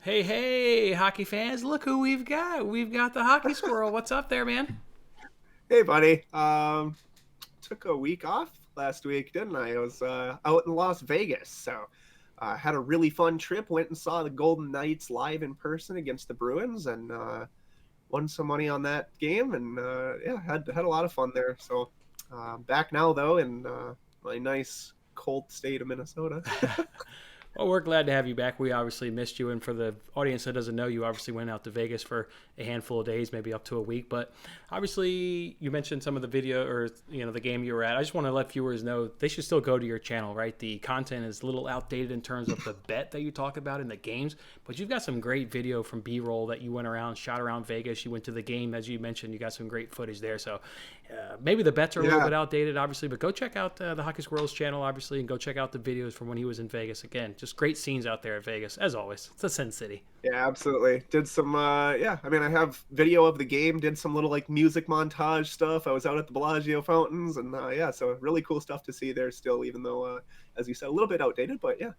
Hey, hey, hockey fans, look who we've got. We've got the Hockey Squirrel. What's up there, man? Hey, buddy. Took a week off last week, didn't I? I was out in Las Vegas, so had a really fun trip. Went and saw the Golden Knights live in person against the Bruins, and won some money on that game. And yeah, had a lot of fun there. So back now though in my nice cold state of Minnesota. Well, we're glad to have you back. We obviously missed you, and for the audience that doesn't know, you obviously went out to Vegas for a handful of days, maybe up to a week. But obviously, you mentioned some of the video or the game you were at. I just want to let viewers know they should still go to your channel, right? The content is a little outdated in terms of the bet that you talk about in the games, but you've got some great video from B-roll that you went around, shot around Vegas. You went to the game, as you mentioned. You got some great footage there. So maybe the bets are a little Yeah, bit outdated, obviously, but go check out the Hockey Squirrels channel, obviously, and go check out the videos from when he was in Vegas. Again, just great scenes out there at Vegas, as always. It's a Sin City. yeah, absolutely. Did some yeah, I mean I have video of the game, did some little like music montage stuff. I was out at the Bellagio fountains and yeah, so really cool stuff to see there still, even though as you said, a little bit outdated, but yeah.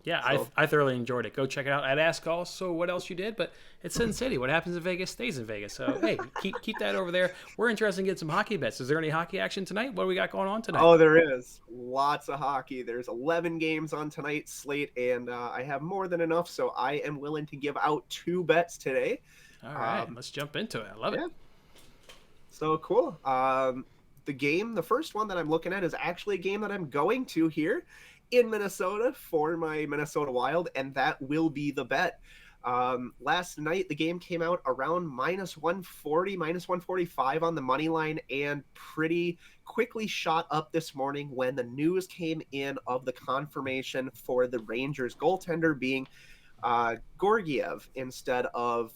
Yeah, So I thoroughly enjoyed it. Go check it out. I'd ask also what else you did, but it's Sin City. What happens in Vegas stays in Vegas. So hey, keep that over there. We're interested in getting some hockey bets. Is there any hockey action tonight? What do we got going on tonight? oh, there is lots of hockey. There's 11 games on tonight's slate, and I have more than enough, so I am willing to give out two bets today. All right, Um, let's jump into it. I love it. yeah, so cool. The first one that I'm looking at is actually a game that I'm going to here in Minnesota for my Minnesota Wild, and that will be the bet. Last night, the game came out around minus 140, minus 145 on the money line, and pretty quickly shot up this morning when the news came in of the confirmation for the Rangers goaltender being Gorgiev instead of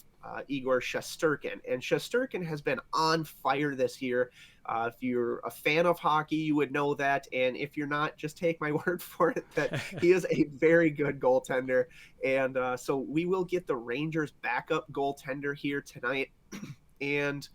Igor Shesterkin. And Shesterkin has been on fire this year. If you're a fan of hockey, you would know that. And if you're not, just take my word for it that he is a very good goaltender. And so we will get the Rangers backup goaltender here tonight. And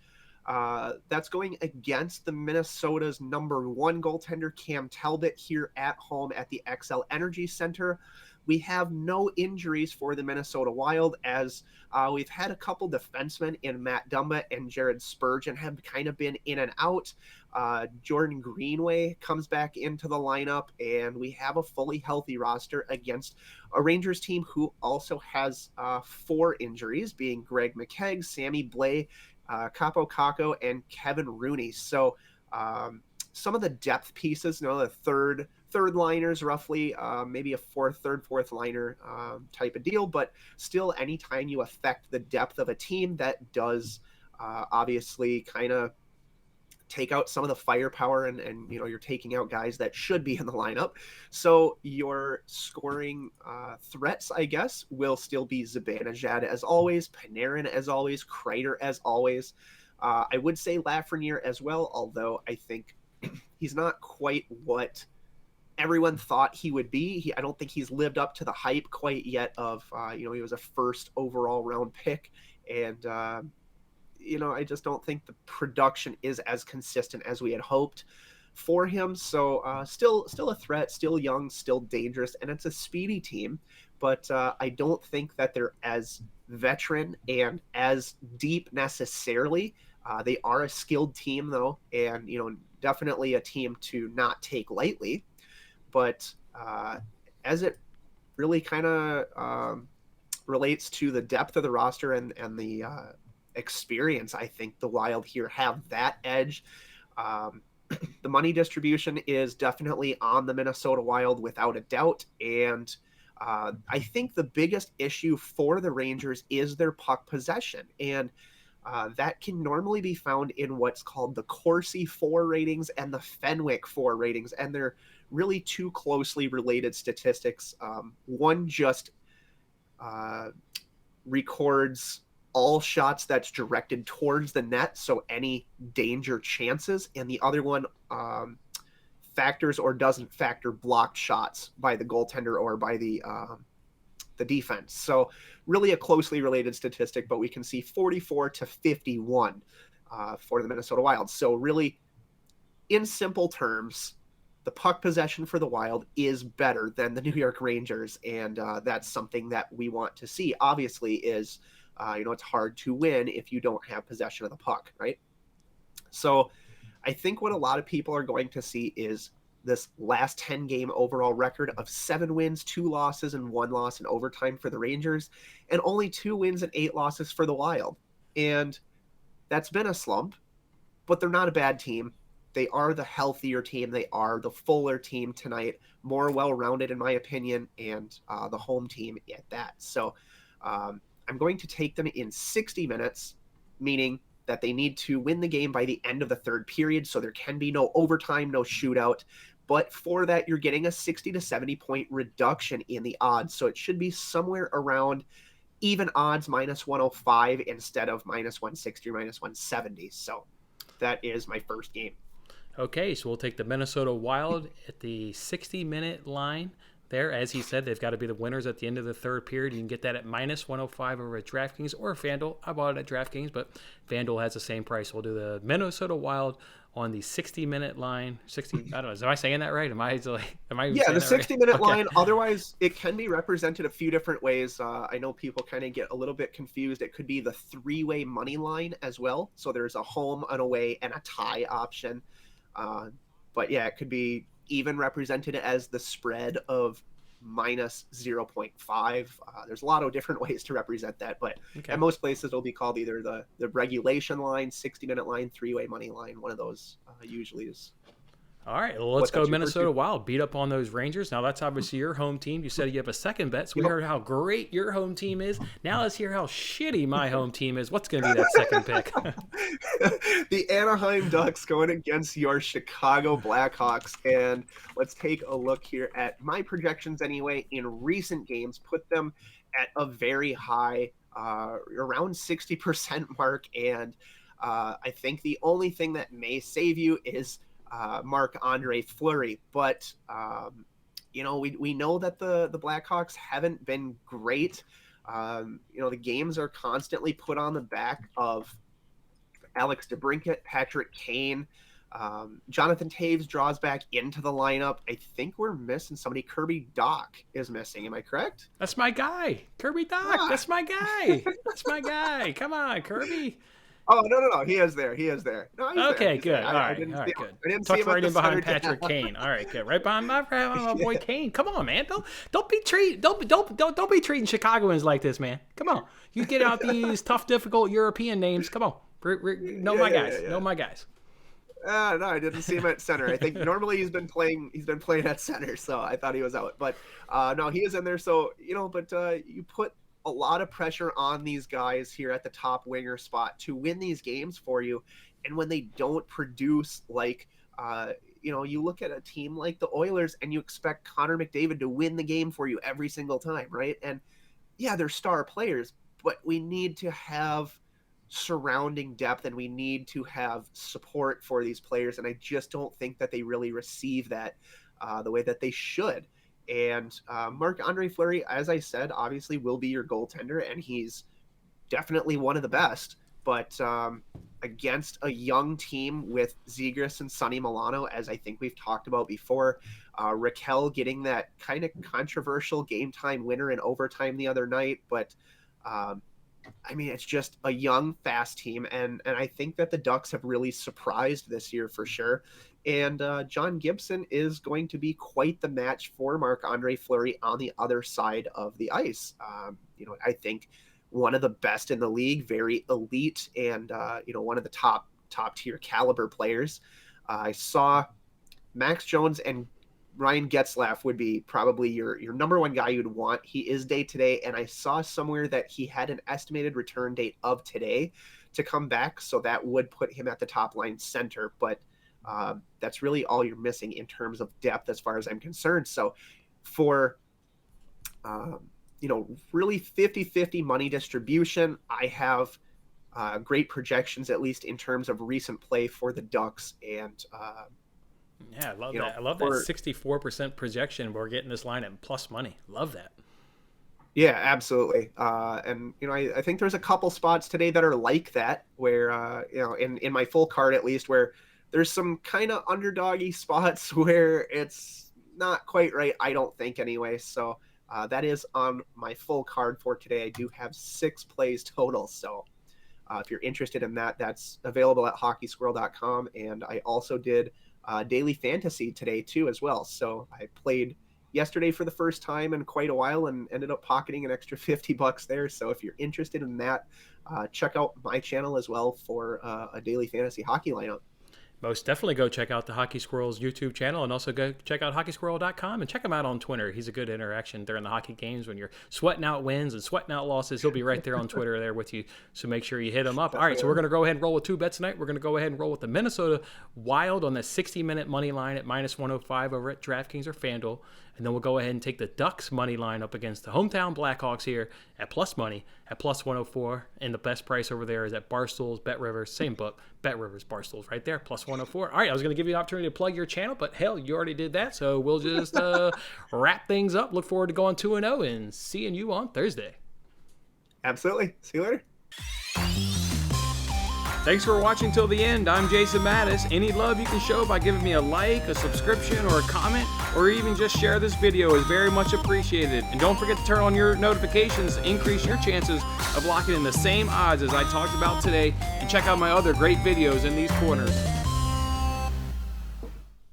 that's going against the Minnesota's number one goaltender, Cam Talbot, here at home at the XL Energy Center. We have no injuries for the Minnesota Wild as we've had a couple defensemen in Matt Dumba and Jared Spurgeon have kind of been in and out. Jordan Greenway comes back into the lineup, and we have a fully healthy roster against a Rangers team who also has four injuries, being Greg McKegg, Sammy Blais, Capo Caco, and Kevin Rooney. So some of the depth pieces, the third liners roughly, maybe a fourth liner type of deal, but still anytime you affect the depth of a team, that does obviously kind of take out some of the firepower, and you're taking out guys that should be in the lineup. So your scoring threats, I guess, will still be Zibanejad as always, Panarin as always, Kreider as always. I would say Lafreniere as well, although I think he's not quite what everyone thought he would be. I don't think he's lived up to the hype quite yet of, he was a first overall round pick. And, I just don't think the production is as consistent as we had hoped for him. So still a threat, still young, still dangerous, and it's a speedy team. But I don't think that they're as veteran and as deep necessarily. They are a skilled team though, and definitely a team to not take lightly. But as it really kind of relates to the depth of the roster and the experience, I think the Wild here have that edge. Um, the money distribution is definitely on the Minnesota Wild without a doubt. And I think the biggest issue for the Rangers is their puck possession. And that can normally be found in what's called the Corsi 4 ratings and the Fenwick 4 ratings. And they're really two closely related statistics. One just uh, records all shots that's directed towards the net, so any danger chances, and the other one factors or doesn't factor blocked shots by the goaltender or by the defense. So really a closely related statistic, but we can see 44 to 51 for the Minnesota Wild. So really, in simple terms, the puck possession for the Wild is better than the New York Rangers, and that's something that we want to see. Obviously, is it's hard to win if you don't have possession of the puck, right? So I think what a lot of people are going to see is this last 10 game overall record of 7 wins, 2 losses, and 1 loss in overtime for the Rangers, and only 2 wins and 8 losses for the Wild. And that's been a slump, but they're not a bad team. They are the healthier team. They are the fuller team tonight, more well-rounded in my opinion, and the home team at that. So I'm going to take them in 60 minutes, meaning that they need to win the game by the end of the third period, so there can be no overtime, no shootout. But for that, you're getting a 60 to 70 point reduction in the odds. So it should be somewhere around even odds minus 105 instead of minus 160 or minus 170. So that is my first game. Okay, so we'll take the Minnesota Wild at the 60-minute line there. As he said, they've got to be the winners at the end of the third period. You can get that at minus 105 over at DraftKings or FanDuel. I bought it at DraftKings, but FanDuel has the same price. We'll do the Minnesota Wild on the 60-minute line. 60. I don't know. Am I saying that right? Am I? Yeah, the 60-minute line. Otherwise, it can be represented a few different ways. I know people kind of get a little bit confused. It could be the 3-way money line as well. So there's a home, an away, and a tie option. But yeah, it could be even represented as the spread of minus 0.5. There's a lot of different ways to represent that, but at most places it'll be called either the regulation line, 60-minute line, 3-way money line. One of those usually is. All right, well, let's go Minnesota Wild. Beat up on those Rangers. Now, that's obviously your home team. You said you have a second bet, so we heard how great your home team is. Now let's hear how shitty my home team is. What's going to be that second pick? The Anaheim Ducks going against your Chicago Blackhawks. And let's take a look here at my projections anyway. In recent games, put them at a very high, around 60% mark. And I think the only thing that may save you is Marc-Andre Fleury, but we know that the Blackhawks haven't been great. The games are constantly put on the back of Alex DeBrincat, Patrick Kane. Jonathan Toews draws back into the lineup. I think we're missing somebody. Kirby Dach is missing. Am I correct? That's my guy, Kirby Dach. That's my guy. That's my guy. Come on, Kirby. Oh, no. He is there. No, okay, good. There. All right, good. I didn't Tucked see him right in behind Patrick Kane. All right, good. Right behind my boy Kane. Come on, man. Don't be treating Chicagoans like this, man. Come on. You get out these tough, difficult European names. Come on. Know my guys. Know my guys. No, I didn't see him at center. I think normally he's been playing at center, so I thought he was out. But no, he is in there. So you put a lot of pressure on these guys here at the top winger spot to win these games for you. And when they don't produce, like, you look at a team like the Oilers and you expect Connor McDavid to win the game for you every single time, right? And yeah, they're star players, but we need to have surrounding depth and we need to have support for these players. And I just don't think that they really receive that the way that they should. And Marc-Andre Fleury, as I said, obviously will be your goaltender, and he's definitely one of the best. But against a young team with Zegras and Sonny Milano, as I think we've talked about before, Raquel getting that kind of controversial game time winner in overtime the other night. But it's just a young, fast team, and I think that the Ducks have really surprised this year for sure. And John Gibson is going to be quite the match for Marc-Andre Fleury on the other side of the ice. I think one of the best in the league, very elite, and one of the top tier caliber players. I saw Max Jones and Ryan Getzlaf would be probably your number one guy you'd want. He is day to day, and I saw somewhere that he had an estimated return date of today to come back, so that would put him at the top line center. But that's really all you're missing in terms of depth as far as I'm concerned. So for, really 50-50 money distribution, I have great projections, at least in terms of recent play for the Ducks. And I love that. I love that 64% projection. We're getting this line at plus money. Love that. Yeah, absolutely. And I think there's a couple spots today that are like that, where in my full card at least, where there's some kind of underdoggy spots where it's not quite right, I don't think anyway. So that is on my full card for today. I do have 6 plays total. So if you're interested in that, that's available at hockeysquirrel.com. And I also did daily fantasy today too as well. So I played yesterday for the first time in quite a while and ended up pocketing an extra $50 there. So if you're interested in that, check out my channel as well for a daily fantasy hockey lineup. Most definitely go check out the Hockey Squirrel's YouTube channel, and also go check out hockeysquirrel.com and check him out on Twitter. He's a good interaction during the hockey games when you're sweating out wins and sweating out losses. He'll be right there on Twitter there with you, so make sure you hit him up. All right, so we're going to go ahead and roll with 2 bets tonight. We're going to go ahead and roll with the Minnesota Wild on the 60-minute money line at -105 over at DraftKings or FanDuel. And then we'll go ahead and take the Ducks money line up against the hometown Blackhawks here at plus money at +104. And the best price over there is at Barstool's, BetRivers, same book, BetRivers, Barstool's right there, +104. All right, I was going to give you the opportunity to plug your channel, but hell, you already did that. So we'll just wrap things up. Look forward to going 2-0 and seeing you on Thursday. Absolutely. See you later. Thanks for watching till the end. I'm Jason Mattis. Any love you can show by giving me a like, a subscription, or a comment, or even just share this video is very much appreciated. And don't forget to turn on your notifications to increase your chances of locking in the same odds as I talked about today. And check out my other great videos in these corners.